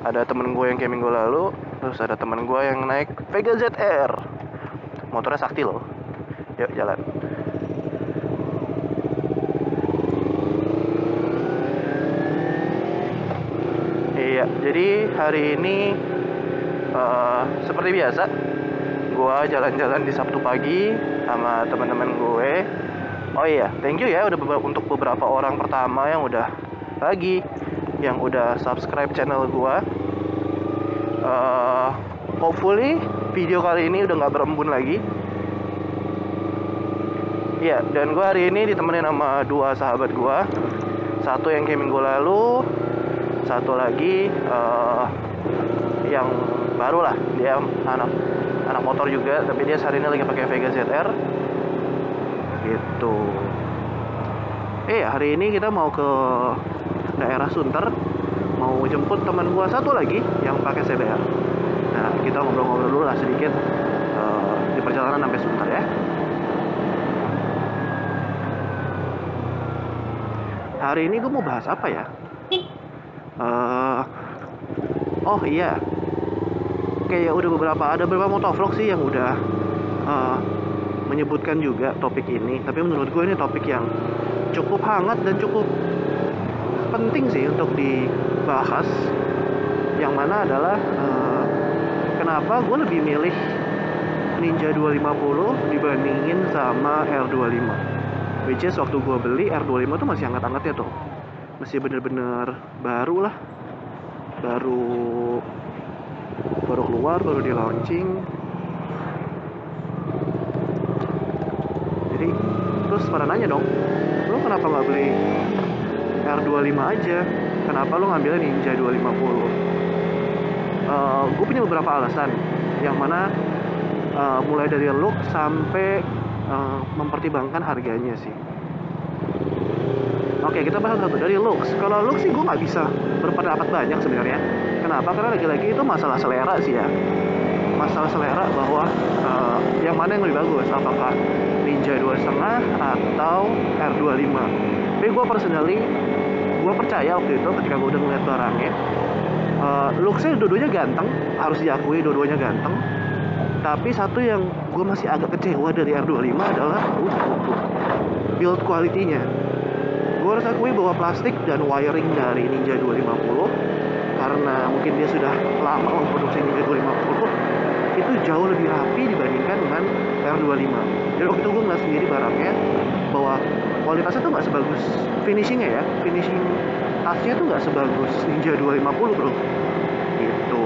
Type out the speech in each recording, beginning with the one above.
Ada temen gue yang kayak minggu lalu, terus ada temen gue yang naik Vega ZR. Motornya sakti loh. Yuk jalan. Iya, jadi hari ini seperti biasa, gue jalan-jalan di Sabtu pagi sama teman-teman gue. Oh iya, thank you ya untuk beberapa orang pertama yang udah subscribe channel gue. Hopefully video kali ini udah nggak berembun lagi. Iya, dan gue hari ini ditemenin sama dua sahabat gue. Satu yang kayak minggu lalu, satu lagi yang baru lah. Dia anak motor juga, tapi dia hari ini lagi pakai Vega ZR. Gitu. Hari ini kita mau ke daerah Sunter, mau jemput teman gua satu lagi yang pakai CBR. Nah, kita ngobrol-ngobrol dulu lah sedikit di perjalanan sampai Sunter ya. Hari ini gue mau bahas apa ya? Oh iya, kayak ada beberapa motovlog sih yang udah menyebutkan juga topik ini. Tapi menurut gue ini topik yang cukup hangat dan cukup penting sih untuk dibahas. Yang mana adalah kenapa gue lebih milih Ninja 250 dibandingin sama R25. Which is waktu gue beli R25 tuh masih hangat-hangatnya tuh, masih bener-bener baru lah, baru keluar, baru di launching. Jadi terus pada nanya dong, lo kenapa nggak beli R25 aja, kenapa lo ngambilnya Ninja 250? Gue punya beberapa alasan, yang mana mulai dari look sampai mempertimbangkan harganya sih. Oke, kita bahas satu dari looks. Kalau looks sih gue nggak bisa berpendapat banyak sebenarnya. Kenapa? Karena lagi-lagi itu masalah selera sih ya. Masalah selera bahwa yang mana yang lebih bagus, apakah Ninja 2.5 atau R25. Tapi gue personally, gue percaya waktu itu ketika gue udah ngeliat barangnya, looksnya dua-duanya ganteng, harus diakui dua-duanya ganteng. Tapi satu yang gue masih agak kecewa dari R25 adalah build quality-nya. Gue harus akui bahwa plastik dan wiring dari Ninja 250, karena mungkin dia sudah lama memproduksi Ninja 250, itu jauh lebih rapi dibandingkan dengan R25. Jadi waktu itu gue ngeliat sendiri barangnya bahwa kualitasnya tuh nggak sebagus finishingnya ya, finishing touch-nya tuh nggak sebagus Ninja 250 bro. Gitu.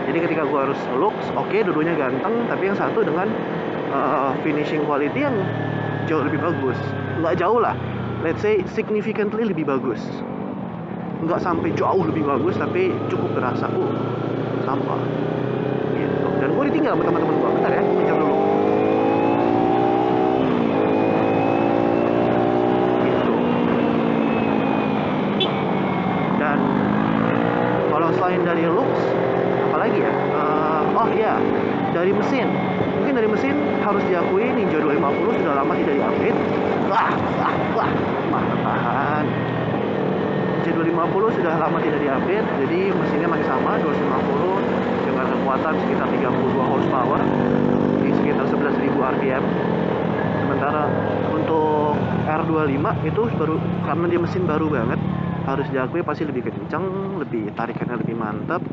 Jadi ketika gue harus looks, oke, dua-duanya ganteng, tapi yang satu dengan finishing quality yang jauh lebih bagus. Nggak jauh lah, let's say significantly lebih bagus. Nggak sampai jauh lebih bagus, tapi cukup berasa sampah gitu. Dan gue ditinggal sama teman-teman gue. Bentar ya, pinjam dulu gitu. Dan kalau selain dari looks, apalagi ya, oh iya, dari mesin. Mungkin dari mesin harus diakui Ninja 250 sudah lama tidak diupdate. Tahan. Ninja 250 sudah lama tidak diupdate, jadi mesinnya masih sama 250 dengan kekuatan sekitar 32 horsepower di sekitar 11.000 rpm. Sementara untuk R25 itu baru, karena dia mesin baru banget, harus diakui pasti lebih kencang, lebih tarikannya lebih mantap,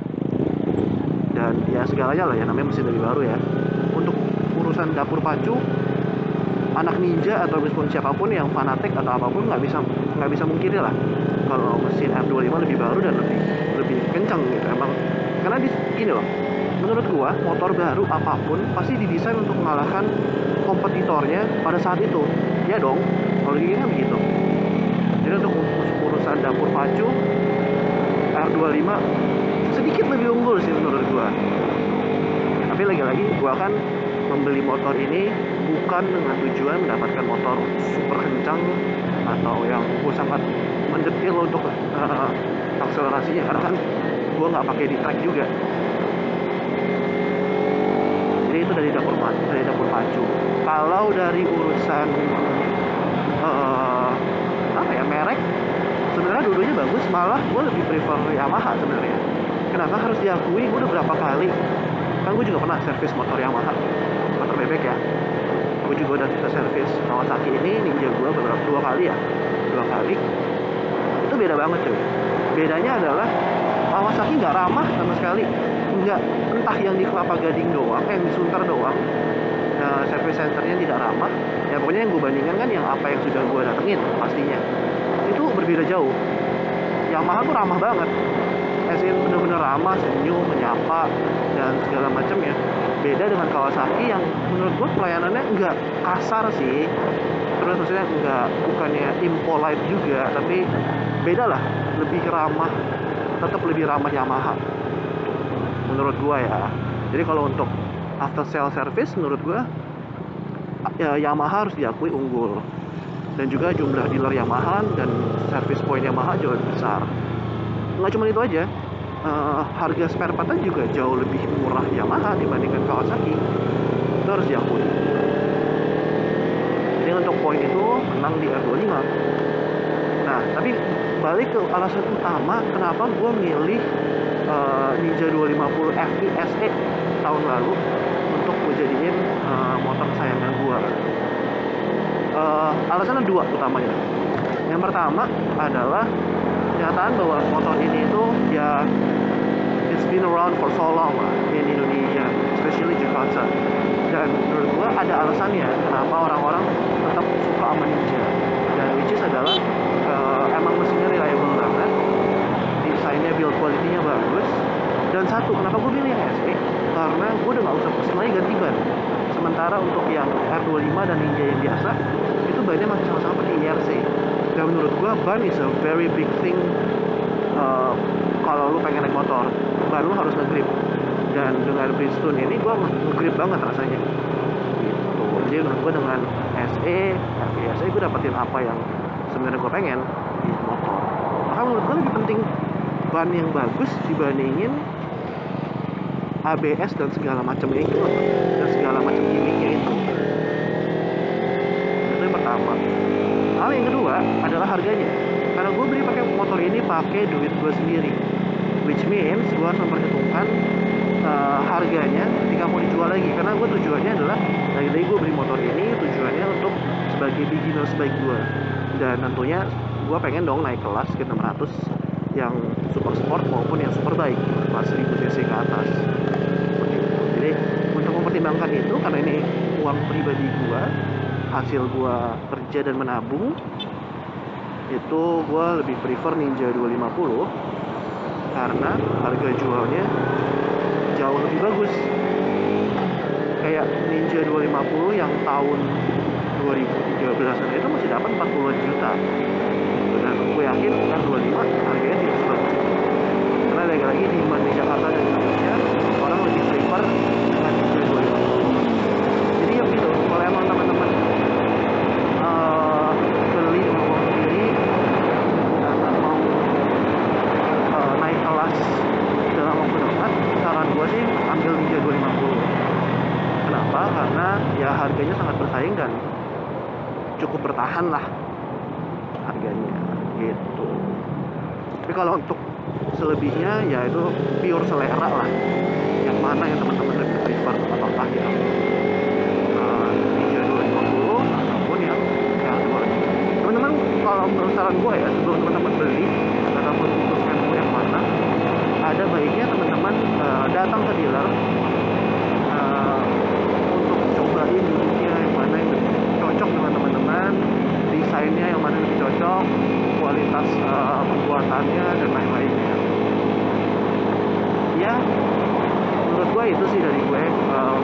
dan ya segalanya lah ya, namanya mesin lebih baru ya. Untuk urusan dapur pacu, anak ninja atau meskipun siapapun yang fanatik atau apapun nggak bisa mungkiri lah kalau mesin R25 lebih baru dan lebih kencang gitu. Emang karena gini loh, menurut gua motor baru apapun pasti didesain untuk mengalahkan kompetitornya pada saat itu. Ya dong, kalau gini kan begitu. Jadi untuk urusan dapur pacu, R25 sedikit lebih unggul sih menurut gua. Tapi lagi-lagi gua kan membeli motor ini bukan dengan tujuan mendapatkan motor super kencang atau yang gue sangat mendetil untuk akselerasinya, karena kan gue nggak pakai di track juga. Jadi itu dari dapur pacu. Kalau dari urusan merek, sebenarnya dua-duanya bagus, malah gue lebih prefer Yamaha sebenarnya. Kenapa harus diakui, gue udah berapa kali, kan gue juga pernah servis motor Yamaha, motor bebek ya. Gue juga udah servis Kawasaki ini, Ninja gue dua kali ya, dua kali. Itu beda banget cuy. Bedanya adalah Kawasaki nggak ramah sama sekali, nggak, entah yang di Kelapa Gading doang, yang di Sunter doang. Service centernya tidak ramah. Ya pokoknya yang gue bandingkan kan yang apa yang sudah gue datengin pastinya itu berbeda jauh. Yamaha tuh ramah banget, bener-bener ramah, senyum, menyapa dan segala macam ya. Beda dengan Kawasaki yang menurut gue pelayanannya nggak kasar sih, terus maksudnya nggak, bukannya impolite juga, tapi beda lah, lebih ramah, tetap lebih ramah Yamaha menurut gue ya. Jadi kalau untuk after sale service menurut gue ya, Yamaha harus diakui unggul, dan juga jumlah dealer Yamaha dan service point Yamaha jauh lebih besar. Nggak cuma itu aja, harga spare partnya juga jauh lebih murah Yamaha dibandingkan Kawasaki, itu harus diakui. Jadi untuk poin itu menang di R25. Nah tapi balik ke alasan utama kenapa gue milih Ninja 250 FI SE tahun lalu untuk gue jadiin motor kesayangan gue. Alasannya dua utamanya. Yang pertama adalah kenyataan bahwa motor ini itu ya, it's been around for so long lah in Indonesia, especially Jakarta. Dan menurut gue ada alasannya kenapa orang-orang tetap suka sama Ninja, dan which is adalah emang mesinnya reliable banget, desainnya, build quality-nya bagus. Dan satu, kenapa gue pilih yang SE, karena gue udah gak usah pusing lagi ganti ban. Sementara untuk yang R25 dan Ninja yang biasa itu bannya masih sama-sama pakai IRC. Dan menurut gue ban is a very big thing. Kalau lu pengen naik motor, ban lu harus nge-grip, dan dengan Bridgestone ini gue nge-grip banget rasanya gitu. Jadi menurut gue dengan SE, SE gue dapetin apa yang sebenarnya gue pengen di motor. Maka menurut gue lebih penting ban yang bagus dibandingin ABS dan segala macam itu, dan segala macam gimmicknya itu. Itu yang pertama. Hal yang kedua adalah harganya. Karena gue beli pakai motor ini pakai duit gue sendiri, which means gue harus memperhitungkan harganya ketika mau dijual lagi. Karena gue tujuannya adalah, lagi-lagi gue beli motor ini tujuannya untuk sebagai beginner sebaik gue, dan tentunya gue pengen dong naik kelas ke 600 yang super sport maupun yang super bike kelas 1000 cc ke atas. Jadi untuk mempertimbangkan itu, karena ini uang pribadi gue, hasil gue kerja dan menabung, itu gue lebih prefer Ninja 250 karena harga jualnya jauh lebih bagus. Kayak Ninja 250 yang tahun 2013an itu masih dapat 40 juta. Dan gue yakin R25 harganya tidak sebagus itu. Karena lagi-lagi di Jakarta dan Indonesia orang lebih prefer dengan Ninja 250. Jadi ya gitu, kalau emang teman-teman beli dengan uang sendiri dan mau naik kelas dalam waktu dekat, saran gue sih ambil Ninja 250. Kenapa? Karena ya harganya sangat bersaing dan cukup bertahan lah harganya gitu. Tapi kalau untuk selebihnya ya itu pure selera lah, yang mana yang teman-teman lebih prefer, apakah yang Ninja 250 ataupun yang R2. Teman-teman, kalau menurut saran gue ya, sebelum teman-teman beli ataupun memutuskan mau yang mana, ada baiknya teman-teman datang ke dealer untuk cobain dulunya yang mana yang lebih cocok dengan teman-teman, desainnya yang mana lebih cocok, kualitas pembuatannya dan lain-lainnya. Ya menurut gue itu sih dari gue,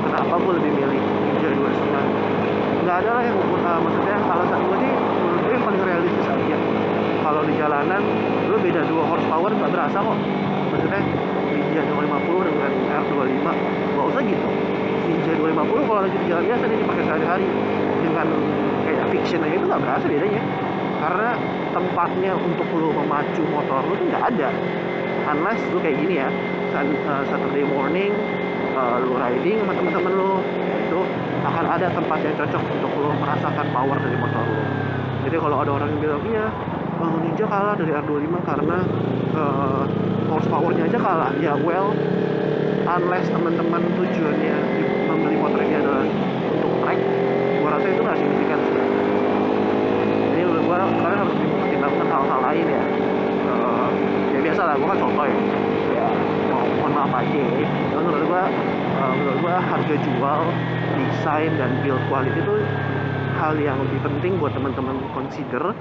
kenapa gue lebih milih Ninja 250. Nggak ada lah yang maksudnya alasan gue sih, menurut gue yang paling realistis aja. Kalau di jalanan lu beda 2 horsepower nggak berasa kok. Maksudnya Ninja 250 dengan R25 nggak usah gitu. Ninja 250 kalau lagi di jalan biasa nih dipakai sehari-hari dengan kayak fiction aja itu nggak berasa bedanya, karena tempatnya untuk lu memacu motor lu tuh nggak ada, unless lu kayak gini ya, Saturday morning lu riding sama temen-temen lu, itu akan ada tempat yang cocok untuk lu merasakan power dari motor lu. Jadi kalau ada orang yang bilang iya Ninja kalah dari R25 karena horsepower-nya aja kalah. Ya well, unless teman-teman tujuannya membeli motor ini adalah untuk track, gua rasa itu nggak signifikan sih. Jadi menurut gua kalian harus mempertimbangkan hal-hal lain ya. Ya biasa lah, gua kan sotoy ya, mohon maaf aja. Cuman menurut gua harga jual, desain dan build quality itu hal yang lebih penting buat teman-teman consider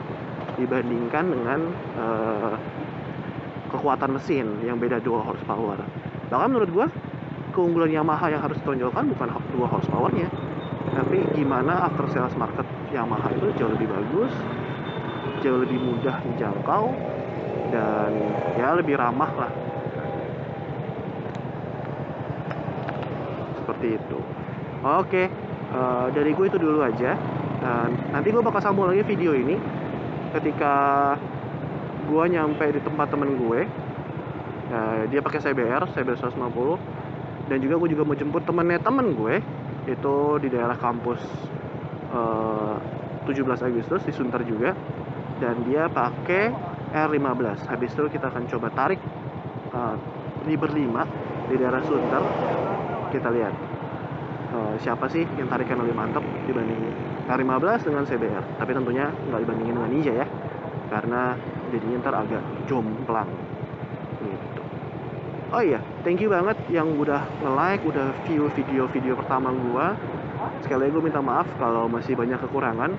dibandingkan dengan kekuatan mesin yang beda 2 horsepower. Bahkan menurut gua keunggulan Yamaha yang harus ditonjolkan bukan 2 horsepower-nya, tapi gimana after sales market Yamaha itu jauh lebih bagus, jauh lebih mudah dijangkau, dan ya lebih ramah lah. Seperti itu. Oke, dari gue itu dulu aja. Nanti gue bakal sambung lagi video ini ketika gue nyampe di tempat temen gue. Dia pakai CBR 150, dan juga gue juga mau jemput temen gue itu di daerah kampus 17 Agustus di Sunter juga, dan dia pakai R15. Habis itu kita akan coba tarik berlima di daerah Sunter. Kita lihat siapa sih yang tarikan lebih mantap dibanding R15 dengan CBR. Tapi tentunya nggak dibandingin dengan Ninja ya, karena jadinya ntar agak jomplang gitu. Oh iya, thank you banget yang udah nge-like, udah view video-video pertama gua. Sekali lagi gue minta maaf kalau masih banyak kekurangan.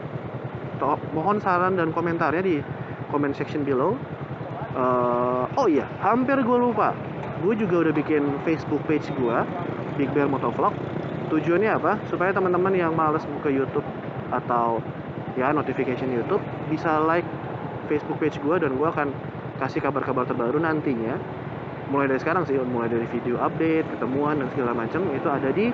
Mohon saran dan komentarnya di comment section below. Oh iya, hampir gue lupa. Gue juga udah bikin Facebook page gue, Big Bear Motovlog. Tujuannya apa? Supaya teman-teman yang males buka YouTube atau ya notification YouTube bisa like Facebook page gue, dan gue akan kasih kabar-kabar terbaru nantinya. Mulai dari sekarang sih, mulai dari video update, ketemuan dan segala macam itu ada di